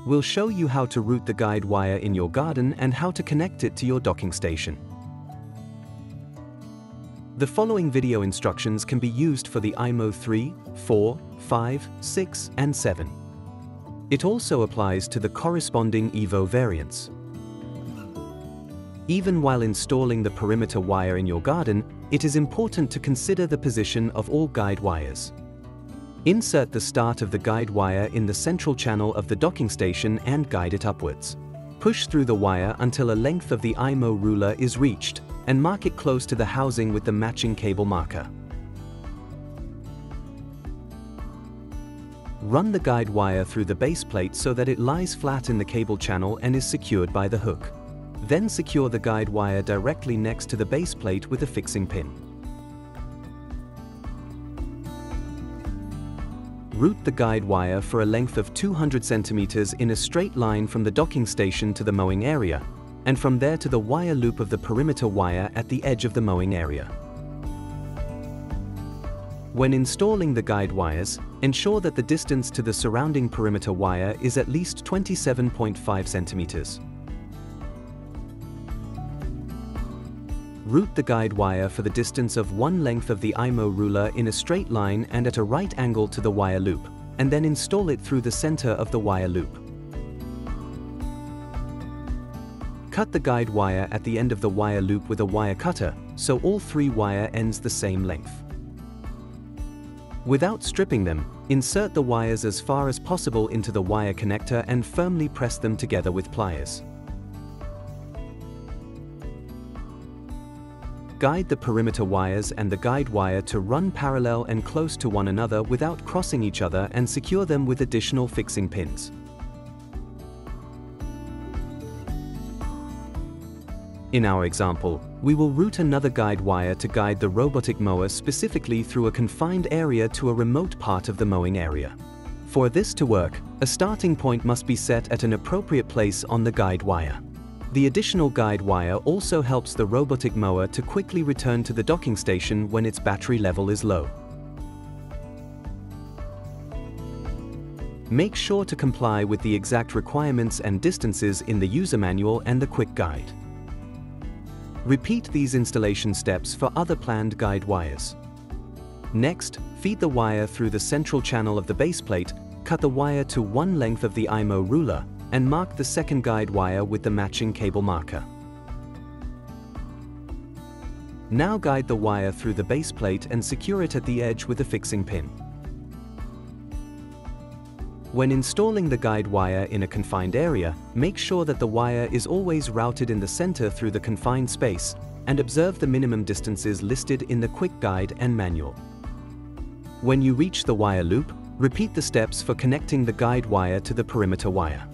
we'll show you how to route the guide wire in your garden and how to connect it to your docking station. The following video instructions can be used for the iMOW 3, 4, 5, 6, and 7. It also applies to the corresponding EVO variants. Even while installing the perimeter wire in your garden, it is important to consider the position of all guide wires. Insert the start of the guide wire in the central channel of the docking station and guide it upwards. Push through the wire until a length of the iMOW ruler is reached, and mark it close to the housing with the matching cable marker. Run the guide wire through the base plate so that it lies flat in the cable channel and is secured by the hook. Then secure the guide wire directly next to the base plate with a fixing pin. Route the guide wire for a length of 200 centimeters in a straight line from the docking station to the mowing area, and from there to the wire loop of the perimeter wire at the edge of the mowing area. When installing the guide wires, ensure that the distance to the surrounding perimeter wire is at least 27.5 centimeters. Route the guide wire for the distance of one length of the iMOW ruler in a straight line and at a right angle to the wire loop, and then install it through the center of the wire loop. Cut the guide wire at the end of the wire loop with a wire cutter, so all three wire ends the same length. Without stripping them, insert the wires as far as possible into the wire connector and firmly press them together with pliers. Guide the perimeter wires and the guide wire to run parallel and close to one another without crossing each other, and secure them with additional fixing pins. In our example, we will route another guide wire to guide the robotic mower specifically through a confined area to a remote part of the mowing area. For this to work, a starting point must be set at an appropriate place on the guide wire. The additional guide wire also helps the robotic mower to quickly return to the docking station when its battery level is low. Make sure to comply with the exact requirements and distances in the user manual and the quick guide. Repeat these installation steps for other planned guide wires. Next, feed the wire through the central channel of the base plate, cut the wire to one length of the iMOW ruler, and mark the second guide wire with the matching cable marker. Now guide the wire through the base plate and secure it at the edge with a fixing pin. When installing the guide wire in a confined area, make sure that the wire is always routed in the center through the confined space, and observe the minimum distances listed in the quick guide and manual. When you reach the wire loop, repeat the steps for connecting the guide wire to the perimeter wire.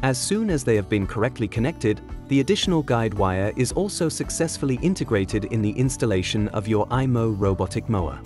As soon as they have been correctly connected, the additional guide wire is also successfully integrated in the installation of your iMOW robotic mower.